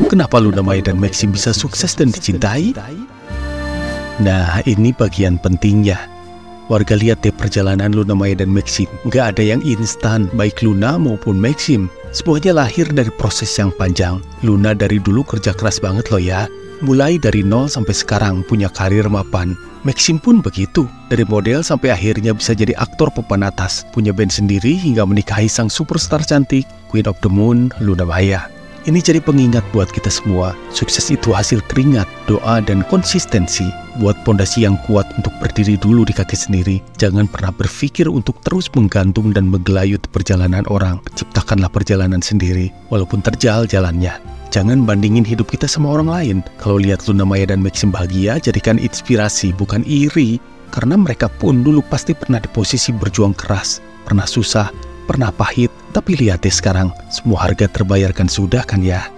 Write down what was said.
Kenapa Luna Maya dan Maxim bisa sukses dan dicintai? Nah, ini bagian pentingnya. Warga lihat deh perjalanan Luna Maya dan Maxim. Nggak ada yang instan, baik Luna maupun Maxim. Semuanya lahir dari proses yang panjang. Luna dari dulu kerja keras banget loh ya. Mulai dari nol sampai sekarang punya karir mapan. Maxim pun begitu. Dari model sampai akhirnya bisa jadi aktor papan atas. Punya band sendiri hingga menikahi sang superstar cantik, Queen of the Moon, Luna Maya. Ini jadi pengingat buat kita semua. Sukses itu hasil keringat, doa, dan konsistensi. Buat pondasi yang kuat untuk berdiri dulu di kaki sendiri. Jangan pernah berpikir untuk terus menggantung dan menggelayut perjalanan orang. Ciptakanlah perjalanan sendiri, walaupun terjal jalannya. Jangan bandingin hidup kita sama orang lain. Kalau lihat Luna Maya dan Maxim bahagia, jadikan inspirasi, bukan iri. Karena mereka pun dulu pasti pernah di posisi berjuang keras. Pernah susah, pernah pahit. Tapi lihat deh sekarang, semua harga terbayarkan sudah kan ya.